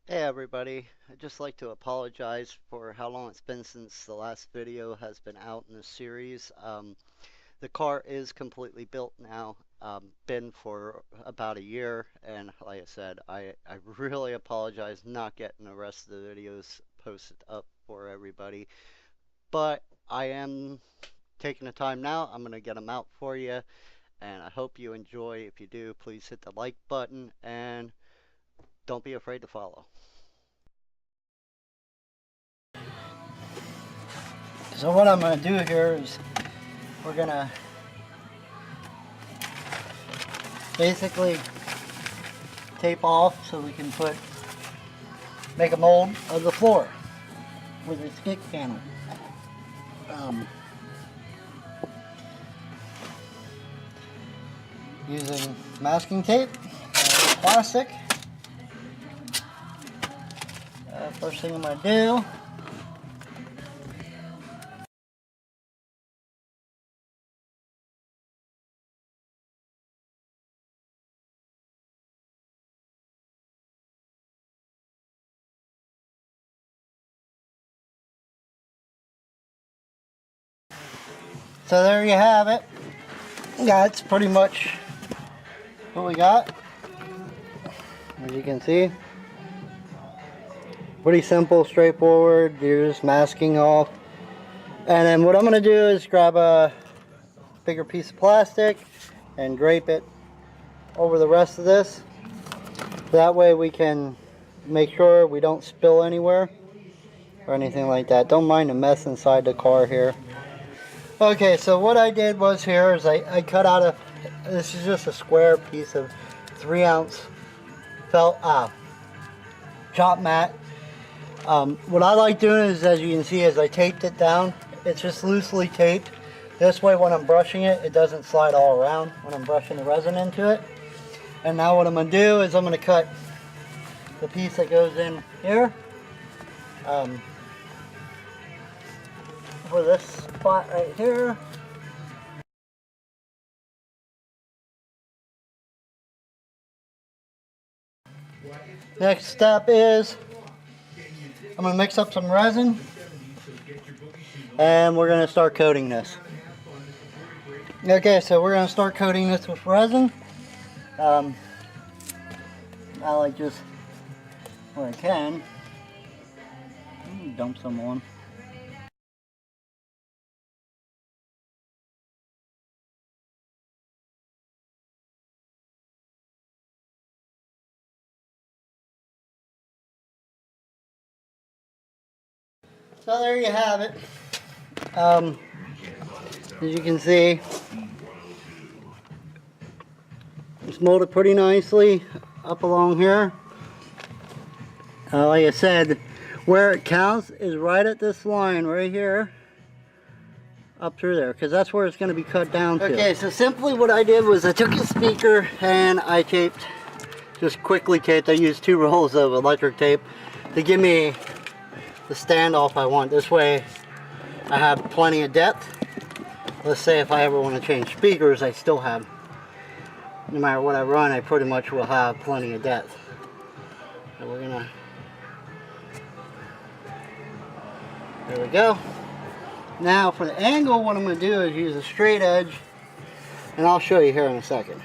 Hey everybody, I'd just like to apologize for how long it's been since the last video has been out in this series. The car is completely built now, been for about a year, and like I said, I really apologize not getting the rest of the videos posted up for everybody, but I am taking the time now. I'm going to get them out for you, and I hope you enjoy. If you do, please hit the like button, and don't be afraid to follow. So what I'm going to do here is we're going to basically tape off so we can make a mold of the floor with a stick panel. Using masking tape, plastic. First thing I'm going to do, so there you have it. That's pretty much what we got. As you can see, pretty simple, straightforward. You're just masking off. And then what I'm going to do is grab a bigger piece of plastic and drape it over the rest of this. That way we can make sure we don't spill anywhere or anything like that. Don't mind the mess inside the car here. Okay, so what I did was here is I cut out this is just a square piece of 3-ounce felt shop mat. What I like doing is, as you can see, is I taped it down. It's just loosely taped. This way when I'm brushing it, it doesn't slide all around when I'm brushing the resin into it. And now what I'm going to do is I'm going to cut the piece that goes in here for this spot right here. Next step is I'm going to mix up some resin and we're going to start coating this. Okay, so we're going to start coating this with resin. I like just where I can dump some on. So there you have it. As you can see, it's molded pretty nicely up along here. Like I said, where it counts is right at this line right here, up through there, because that's where it's going to be cut down to. Okay, so simply what I did was I took a speaker and I just quickly taped. I used 2 rolls of electric tape to give me the standoff I want. This way I have plenty of depth. Let's say if I ever want to change speakers, I still have, no matter what I run, I pretty much will have plenty of depth. So we're gonna, there we go. Now for the angle, what I'm going to do is use a straight edge, and I'll show you here in a second.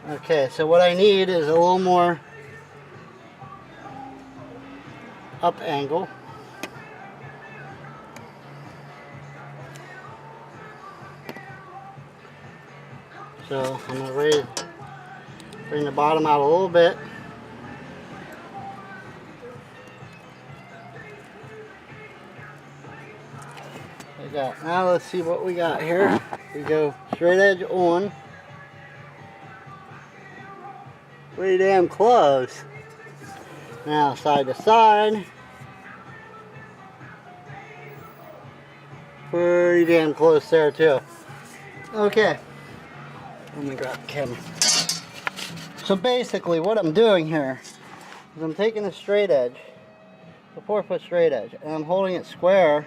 Okay, so what I need is a little more up angle. So I'm going to bring the bottom out a little bit. Like that. Now let's see what we got here. We go straight edge on. Pretty damn close. Now side to side. Pretty damn close there too. Okay. Let me grab the camera. So basically what I'm doing here is I'm taking a straight edge the 4-foot straight edge, and I'm holding it square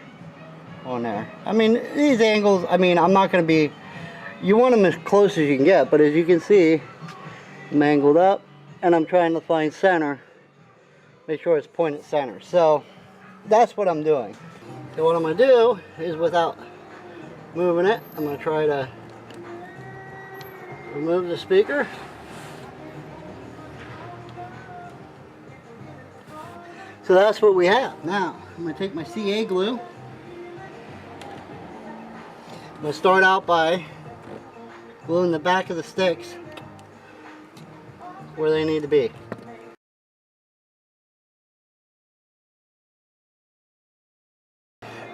on there. I mean, these angles, I mean, I'm not going to be, you want them as close as you can get, but as you can see, I'm angled up, and I'm trying to find center, make sure it's pointed center. So that's what I'm doing. So what I'm going to do is, without moving it, I'm going to try to remove the speaker. So that's what we have. Now, I'm going to take my CA glue. I'm going to start out by gluing the back of the sticks where they need to be.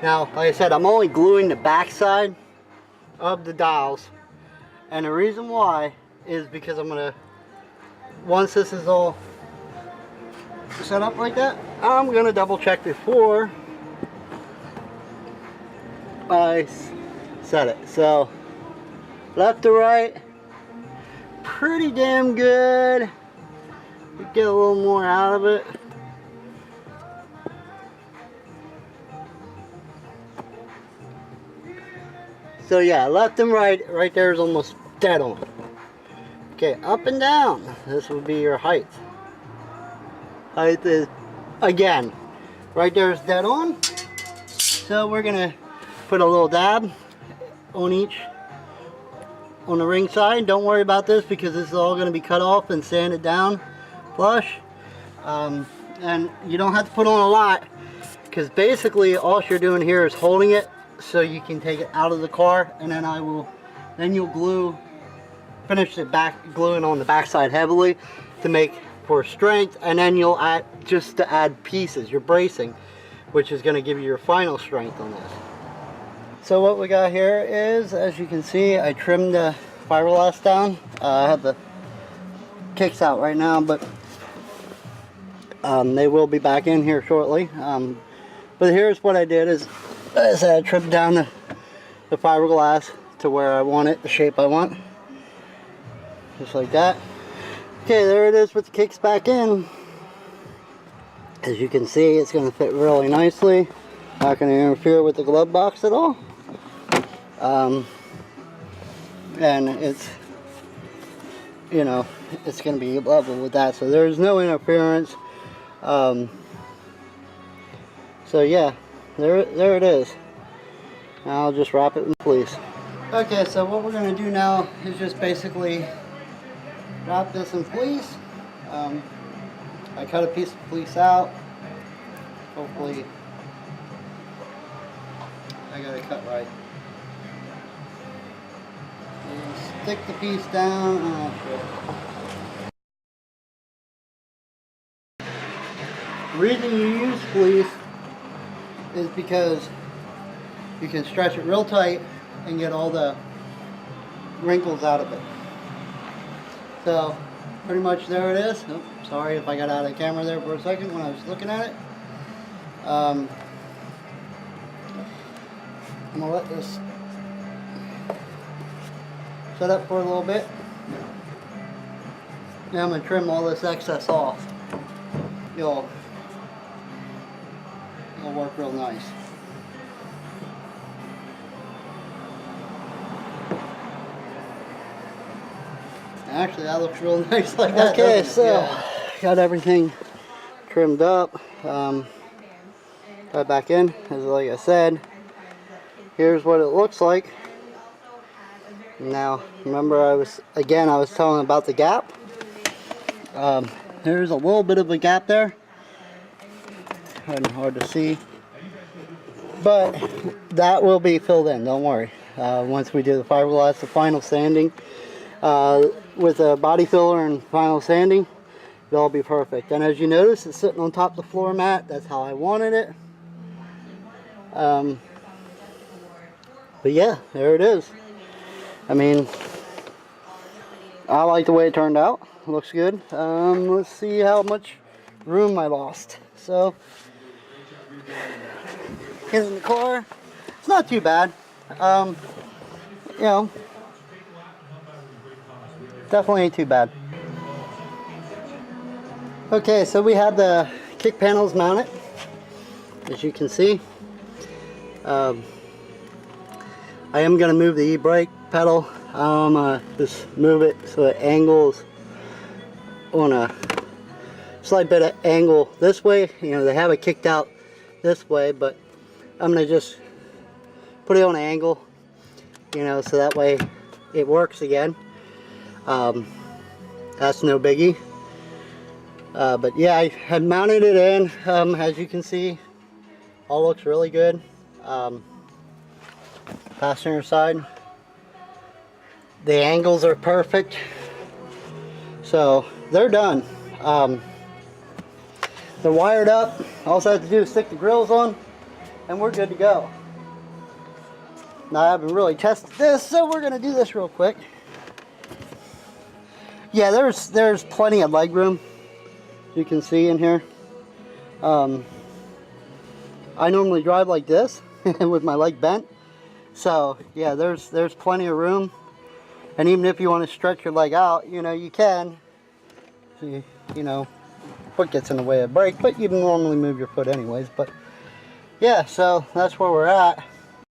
Now, like I said, I'm only gluing the back side of the dials, and the reason why is because I'm going to, once this is all set up like that, I'm going to double check before I set it. So left to right, pretty damn good. Get a little more out of it. So yeah, left and right there is almost dead on. Okay, up and down, this would be your height. Height is, again, right there is dead on. So we're gonna put a little dab on each, on the ring side. Don't worry about this because this is all gonna be cut off and sanded down flush. And you don't have to put on a lot, because basically all you're doing here is holding it so you can take it out of the car, and then you'll finish it gluing on the backside heavily to make for strength, and then you'll add, just to add pieces, your bracing, which is going to give you your final strength on this. So what we got here is, as you can see, I trimmed the fiberglass down. I have the kicks out right now, but they will be back in here shortly. But here's what I did is, as I trimmed down the fiberglass to where I want it, the shape I want. Just like that. Okay, there it is with the kicks back in. As you can see, it's going to fit really nicely. Not going to interfere with the glove box at all. And it's, you know, it's going to be level with that. So there's no interference. So yeah. There it is. Now I'll just wrap it in fleece. Okay, so what we're going to do now is just basically wrap this in fleece. I cut a piece of fleece out. Hopefully, I got it cut right. And stick the piece down. The reason you use fleece is because you can stretch it real tight and get all the wrinkles out of it. So pretty much there it is. Oh, sorry if I got out of the camera there for a second when I was looking at it. I'm gonna let this set up for a little bit. Now I'm gonna trim all this excess off. It'll work real nice. Actually, that looks real nice like that. Okay, so yeah. Got everything trimmed up. Got back in, as like I said. Here's what it looks like. Now, remember I was telling about the gap. There's a little bit of a gap there. Kind of hard to see, but that will be filled in, don't worry. Once we do the fiberglass, the final sanding with a body filler and final sanding, it'll all be perfect. And as you notice, it's sitting on top of the floor mat. That's how I wanted it. But yeah, there it is. I mean, I like the way it turned out. It looks good. Let's see how much room I lost. So get in the car. It's not too bad. You know, definitely ain't too bad. Okay, so we have the kick panels mounted. as you can see. I am going to move the e-brake pedal. I'm going to just move it so it angles on a slight bit of angle this way. You know, they have it kicked out this way, but I'm going to just put it on an angle, you know, so that way it works again. That's no biggie. But yeah, I had mounted it in. As you can see, all looks really good. Passenger side, the angles are perfect, so they're done. They're wired up. All I have to do is stick the grills on and we're good to go. Now I haven't really tested this, so we're gonna do this real quick. Yeah, there's plenty of leg room, you can see in here. I normally drive like this with my leg bent, so yeah, there's plenty of room. And even if you want to stretch your leg out, you know, you can. So you know, foot gets in the way of brake, but you normally move your foot anyways. But yeah, so that's where we're at.